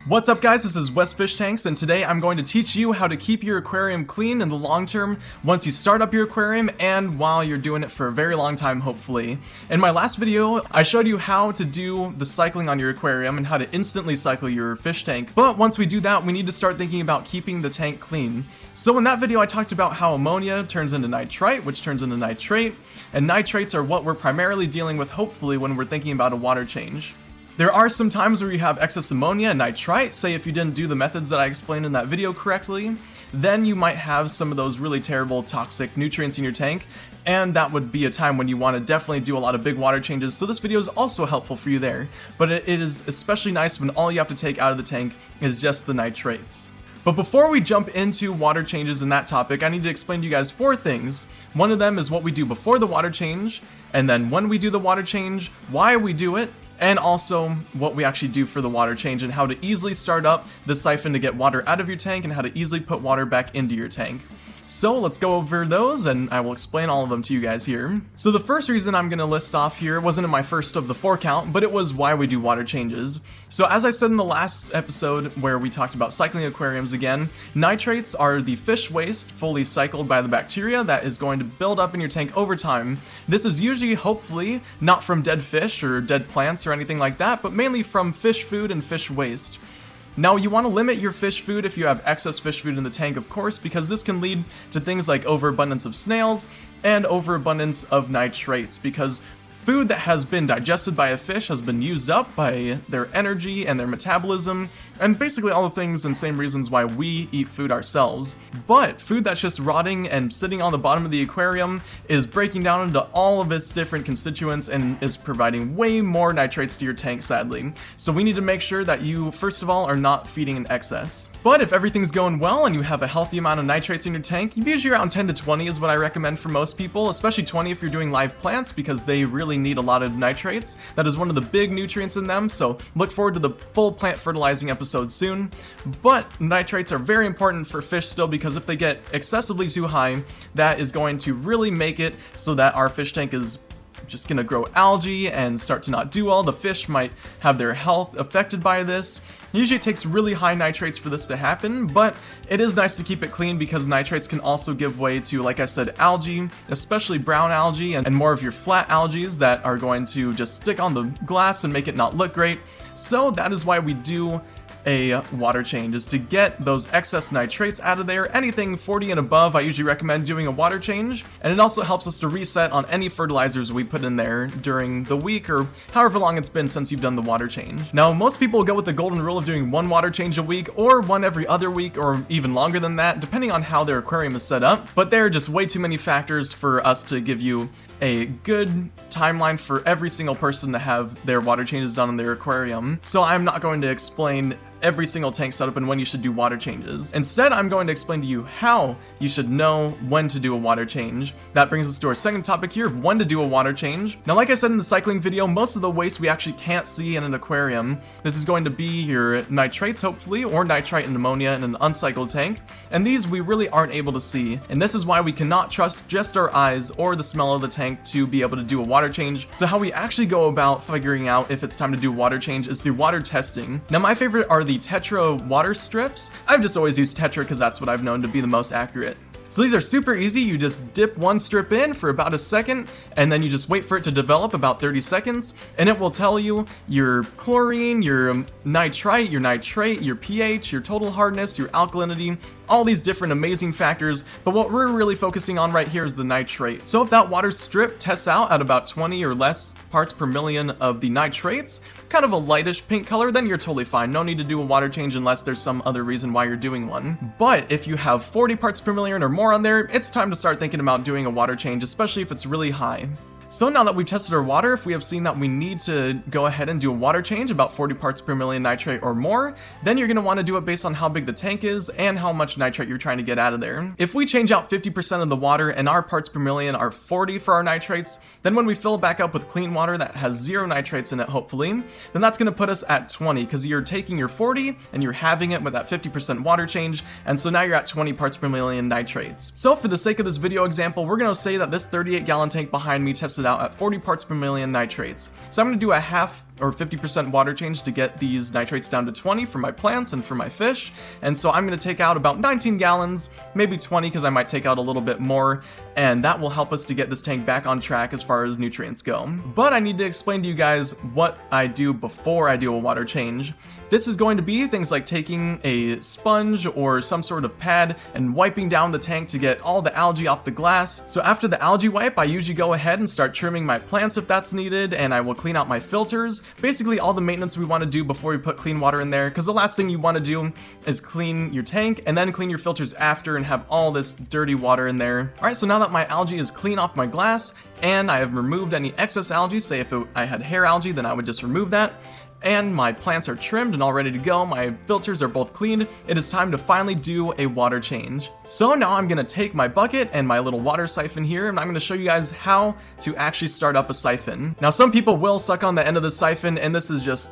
What's up guys, this is West Fish Tanks, and today I'm going to teach you how to keep your aquarium clean in the long term once you start up your aquarium and while you're doing it for a very long time, hopefully. In my last video, I showed you how to do the cycling on your aquarium and how to instantly cycle your fish tank, but once we do that, we need to start thinking about keeping the tank clean. So in that video, I talked about how ammonia turns into nitrite, which turns into nitrate, and nitrates are what we're primarily dealing with, hopefully, when we're thinking about a water change. There are some times where you have excess ammonia and nitrite, say if you didn't do the methods that I explained in that video correctly, then you might have some of those really terrible toxic nutrients in your tank, and that would be a time when you want to definitely do a lot of big water changes, so this video is also helpful for you there. But it is especially nice when all you have to take out of the tank is just the nitrates. But before we jump into water changes in that topic, I need to explain to you guys 4 things. One of them is what we do before the water change, and then when we do the water change, why we do it, and also what we actually do for the water change and how to easily start up the siphon to get water out of your tank and how to easily put water back into your tank. So let's go over those and I will explain all of them to you guys here. So the first reason I'm going to list off here wasn't in my first of the 4 count, but it was why we do water changes. So as I said in the last episode where we talked about cycling aquariums again, nitrates are the fish waste fully cycled by the bacteria that is going to build up in your tank over time. This is usually, hopefully, not from dead fish or dead plants or anything like that, but mainly from fish food and fish waste. Now, you want to limit your fish food if you have excess fish food in the tank, of course, because this can lead to things like overabundance of snails and overabundance of nitrates, because food that has been digested by a fish has been used up by their energy and their metabolism, and basically all the things and same reasons why we eat food ourselves. But food that's just rotting and sitting on the bottom of the aquarium is breaking down into all of its different constituents and is providing way more nitrates to your tank, sadly. So we need to make sure that you, first of all, are not feeding in excess. But if everything's going well and you have a healthy amount of nitrates in your tank, usually around 10 to 20 is what I recommend for most people, especially 20 if you're doing live plants because they really need a lot of nitrates. That is one of the big nutrients in them, so look forward to the full plant fertilizing episode soon. But nitrates are very important for fish still because if they get excessively too high, that is going to really make it so that our fish tank is just gonna grow algae and start to not do well. The fish might have their health affected by this. Usually it takes really high nitrates for this to happen, but it is nice to keep it clean because nitrates can also give way to, like I said, algae, especially brown algae and more of your flat algae that are going to just stick on the glass and make it not look great. So that is why we do a water change, is to get those excess nitrates out of there. Anything 40 and above, I usually recommend doing a water change, and it also helps us to reset on any fertilizers we put in there during the week or however long it's been since you've done the water change. Now, most people will go with the golden rule of doing 1 water change a week or 1 every other week or even longer than that, depending on how their aquarium is set up, but there are just way too many factors for us to give you a good timeline for every single person to have their water changes done in their aquarium. So I'm not going to explain every single tank setup and when you should do water changes. Instead, I'm going to explain to you how you should know when to do a water change. That brings us to our second topic here of when to do a water change. Now, like I said in the cycling video, most of the waste we actually can't see in an aquarium. This is going to be your nitrates, hopefully, or nitrite and ammonia in an uncycled tank, and these we really aren't able to see. And this is why we cannot trust just our eyes or the smell of the tank to be able to do a water change. So how we actually go about figuring out if it's time to do water change is through water testing. Now, my favorite are the Tetra water strips. I've just always used Tetra because that's what I've known to be the most accurate. So these are super easy. You just dip 1 strip in for about a second, and then you just wait for it to develop about 30 seconds, and it will tell you your chlorine, your nitrite, your nitrate, your pH, your total hardness, your alkalinity, all these different amazing factors, but what we're really focusing on right here is the nitrate. So if that water strip tests out at about 20 or less parts per million of the nitrates, kind of a lightish pink color, then you're totally fine. No need to do a water change unless there's some other reason why you're doing one. But if you have 40 parts per million or more on there, it's time to start thinking about doing a water change, especially if it's really high. So now that we've tested our water, if we have seen that we need to go ahead and do a water change, about 40 parts per million nitrate or more, then you're going to want to do it based on how big the tank is and how much nitrate you're trying to get out of there. If we change out 50% of the water and our parts per million are 40 for our nitrates, then when we fill it back up with clean water that has 0 nitrates in it, hopefully, then that's going to put us at 20 because you're taking your 40 and you're halving it with that 50% water change, and so now you're at 20 parts per million nitrates. So for the sake of this video example, we're going to say that this 38-gallon tank behind me tested out at 40 parts per million nitrates. So I'm going to do a half or 50% water change to get these nitrates down to 20 for my plants and for my fish. And so I'm going to take out about 19 gallons, maybe 20 because I might take out a little bit more, and that will help us to get this tank back on track as far as nutrients go. But I need to explain to you guys what I do before I do a water change. This is going to be things like taking a sponge or some sort of pad and wiping down the tank to get all the algae off the glass. So after the algae wipe, I usually go ahead and start trimming my plants if that's needed, and I will clean out my filters. Basically all the maintenance we want to do before we put clean water in there, because the last thing you want to do is clean your tank and then clean your filters after and have all this dirty water in there. Alright, so now that my algae is clean off my glass and I have removed any excess algae, say if I had hair algae, then I would just remove that, and my plants are trimmed and all ready to go, my filters are both cleaned, it is time to finally do a water change. So now I'm going to take my bucket and my little water siphon here, and I'm going to show you guys how to actually start up a siphon. Now some people will suck on the end of the siphon, and this is just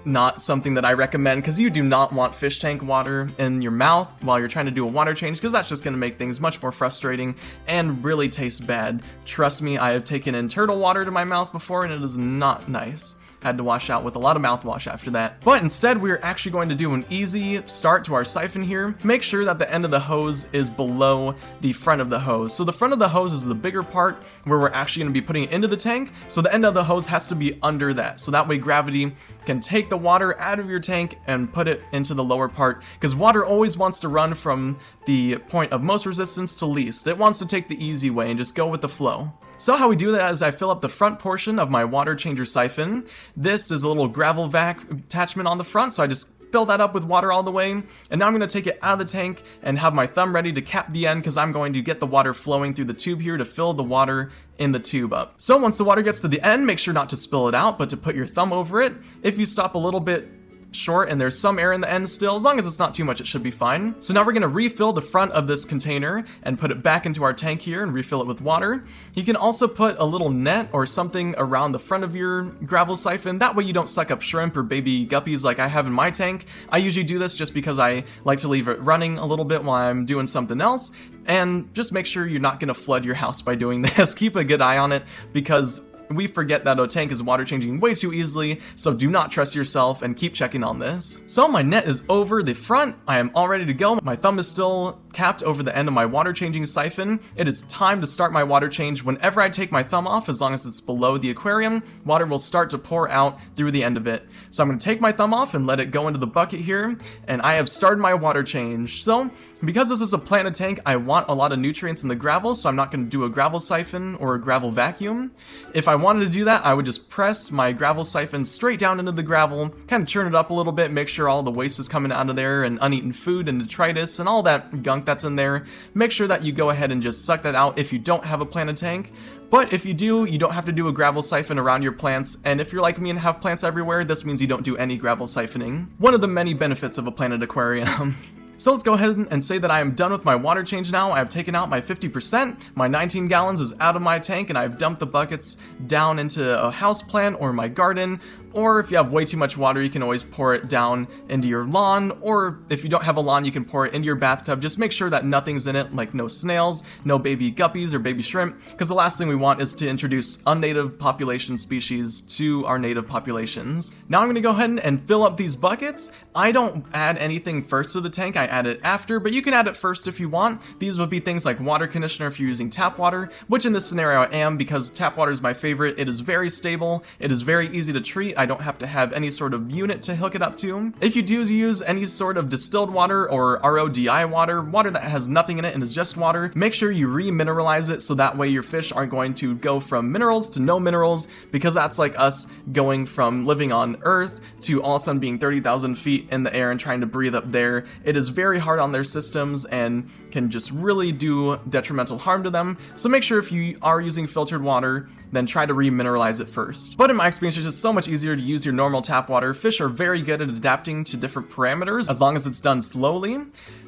not something that I recommend, because you do not want fish tank water in your mouth while you're trying to do a water change, because that's just going to make things much more frustrating and really taste bad. Trust me, I have taken in turtle water to my mouth before and it is not nice. Had to wash out with a lot of mouthwash after that. But instead, we're actually going to do an easy start to our siphon here. Make sure that the end of the hose is below the front of the hose. So the front of the hose is the bigger part where we're actually going to be putting it into the tank. So the end of the hose has to be under that. So that way gravity can take the water out of your tank and put it into the lower part, because water always wants to run from the point of most resistance to least. It wants to take the easy way and just go with the flow. So how we do that is I fill up the front portion of my water changer siphon. This is a little gravel vac attachment on the front, so I just fill that up with water all the way, and now I'm going to take it out of the tank and have my thumb ready to cap the end, because I'm going to get the water flowing through the tube here to fill the water in the tube up. So once the water gets to the end, make sure not to spill it out, but to put your thumb over it. If you stop a little bit short and there's some air in the end still, as long as it's not too much, it should be fine. So now we're going to refill the front of this container and put it back into our tank here and refill it with water. You can also put a little net or something around the front of your gravel siphon. That way you don't suck up shrimp or baby guppies like I have in my tank. I usually do this just because I like to leave it running a little bit while I'm doing something else. And just make sure you're not going to flood your house by doing this. Keep a good eye on it, because we forget that a tank is water changing way too easily, so do not trust yourself and keep checking on this. So my net is over the front, I am all ready to go. My thumb is still capped over the end of my water changing siphon. It is time to start my water change. Whenever I take my thumb off, as long as it's below the aquarium, water will start to pour out through the end of it. So I'm going to take my thumb off and let it go into the bucket here, and I have started my water change. So because this is a planted tank, I want a lot of nutrients in the gravel, so I'm not going to do a gravel siphon or a gravel vacuum. If I wanted to do that, I would just press my gravel siphon straight down into the gravel, kind of churn it up a little bit, make sure all the waste is coming out of there, and uneaten food and detritus and all that gunk that's in there. Make sure that you go ahead and just suck that out if you don't have a planted tank. But if you do, you don't have to do a gravel siphon around your plants, and if you're like me and have plants everywhere, this means you don't do any gravel siphoning. One of the many benefits of a planted aquarium. So let's go ahead and say that I am done with my water change now. I've taken out my 50%, my 19 gallons is out of my tank, and I've dumped the buckets down into a house plant or my garden. Or if you have way too much water, you can always pour it down into your lawn, or if you don't have a lawn, you can pour it into your bathtub. Just make sure that nothing's in it, like no snails, no baby guppies or baby shrimp, because the last thing we want is to introduce unnative population species to our native populations. Now I'm going to go ahead and fill up these buckets. I don't add anything first to the tank, I add it after, but you can add it first if you want. These would be things like water conditioner if you're using tap water, which in this scenario I am, because tap water is my favorite. It is very stable, it is very easy to treat. I don't have to have any sort of unit to hook it up to. If you do use any sort of distilled water or RODI water that has nothing in it and is just water, make sure you remineralize it so that way your fish aren't going to go from minerals to no minerals, because that's like us going from living on Earth to all of a sudden being 30,000 feet in the air and trying to breathe up there. It is very hard on their systems and can just really do detrimental harm to them. So make sure if you are using filtered water, then try to remineralize it first. But in my experience, it's just so much easier to use your normal tap water. Fish are very good at adapting to different parameters as long as it's done slowly.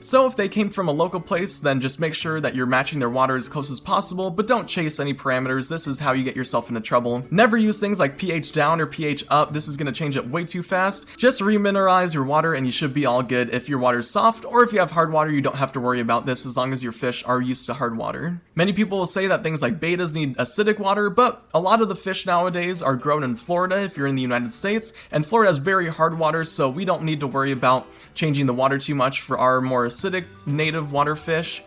So if they came from a local place, then just make sure that you're matching their water as close as possible, but don't chase any parameters. This is how you get yourself into trouble. Never use things like pH down or pH up. This is going to change it way too fast. Just remineralize your water and you should be all good. If your water's soft or if you have hard water, you don't have to worry about this as long as your fish are used to hard water. Many people will say that things like betas need acidic water, but a lot of the fish nowadays are grown in Florida. If you're in the United States, and Florida has very hard water, so we don't need to worry about changing the water too much for our more acidic native water fish.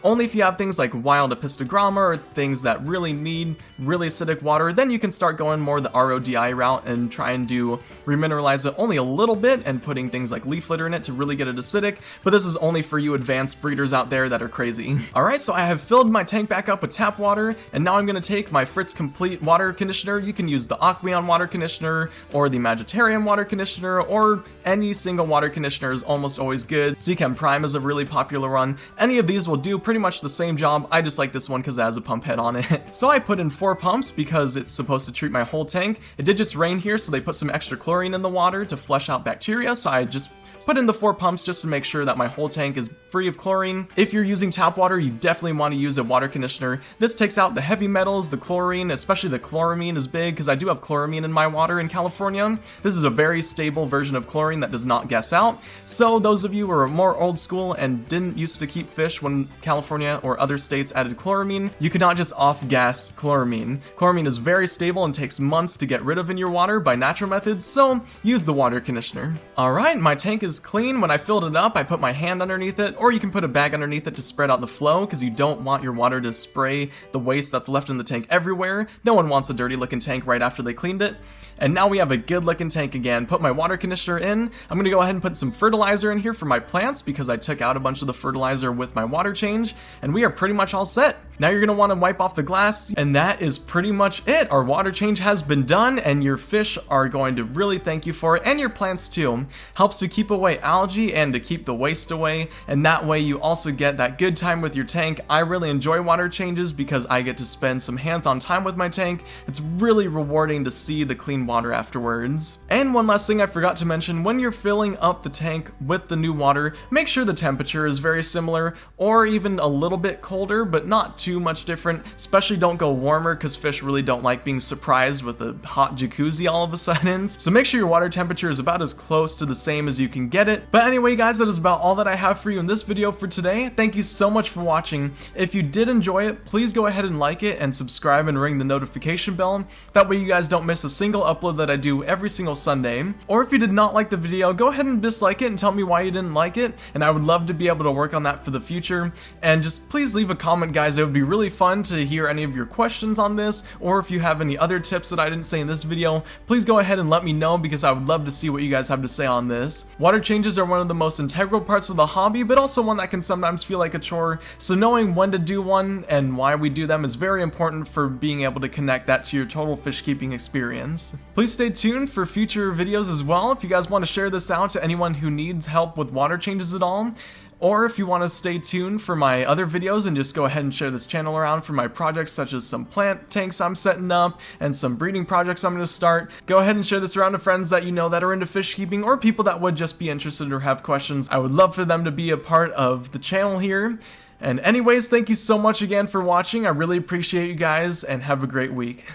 Only if you have things like wild apistogramma or things that really need really acidic water, then you can start going more the RODI route and try and do remineralize it only a little bit and putting things like leaf litter in it to really get it acidic, but this is only for you advanced breeders out there that are crazy. Alright, so I have filled my tank back up with tap water, and now I'm going to take my Fritz Complete water conditioner. You can use the Aquarium water conditioner or the Maggitarium water conditioner, or any single water conditioner is almost always good. Siphon Prime is a really popular one. Any of these will do pretty much the same job. I just like this one because it has a pump head on it. So I put in 4 pumps because it's supposed to treat my whole tank. It did just rain here, so they put some extra chlorine in the water to flush out bacteria, so I just put in the 4 pumps just to make sure that my whole tank is free of chlorine. If you're using tap water, you definitely want to use a water conditioner. This takes out the heavy metals, the chlorine, especially the chloramine is big because I do have chloramine in my water in California. This is a very stable version of chlorine that does not gas out. So those of you who are more old school and didn't used to keep fish when California or other states added chloramine, you cannot just off-gas chloramine. Chloramine is very stable and takes months to get rid of in your water by natural methods, so use the water conditioner. Alright, my tank is clean. When I filled it up, I put my hand underneath it, or you can put a bag underneath it to spread out the flow because you don't want your water to spray the waste that's left in the tank everywhere. No one wants a dirty looking tank right after they cleaned it. And now we have a good looking tank again. Put my water conditioner in. I'm going to go ahead and put some fertilizer in here for my plants because I took out a bunch of the fertilizer with my water change, and we are pretty much all set. Now you're going to want to wipe off the glass, and that is pretty much it. Our water change has been done, and your fish are going to really thank you for it, and your plants too. Helps to keep away algae and to keep the waste away, and that way you also get that good time with your tank. I really enjoy water changes because I get to spend some hands-on time with my tank. It's really rewarding to see the clean water afterwards. And one last thing I forgot to mention, when you're filling up the tank with the new water, make sure the temperature is very similar or even a little bit colder, but not too much different. Especially don't go warmer because fish really don't like being surprised with a hot jacuzzi all of a sudden. So make sure your water temperature is about as close to the same as you can get it. But anyway guys, that is about all that I have for you in this video for today. Thank you so much for watching. If you did enjoy it, please go ahead and like it and subscribe and ring the notification bell. That way you guys don't miss a single upload that I do every single Sunday. Or if you did not like the video, go ahead and dislike it and tell me why you didn't like it, and I would love to be able to work on that for the future. And just please leave a comment guys, it would be really fun to hear any of your questions on this, or if you have any other tips that I didn't say in this video, please go ahead and let me know because I would love to see what you guys have to say on this. Water changes are one of the most integral parts of the hobby, but also one that can sometimes feel like a chore, so knowing when to do one and why we do them is very important for being able to connect that to your total fish keeping experience. Please stay tuned for future videos as well if you guys want to share this out to anyone who needs help with water changes at all. Or if you want to stay tuned for my other videos and just go ahead and share this channel around for my projects such as some plant tanks I'm setting up and some breeding projects I'm going to start, go ahead and share this around to friends that you know that are into fish keeping or people that would just be interested or have questions. I would love for them to be a part of the channel here. And anyways, thank you so much again for watching. I really appreciate you guys and have a great week.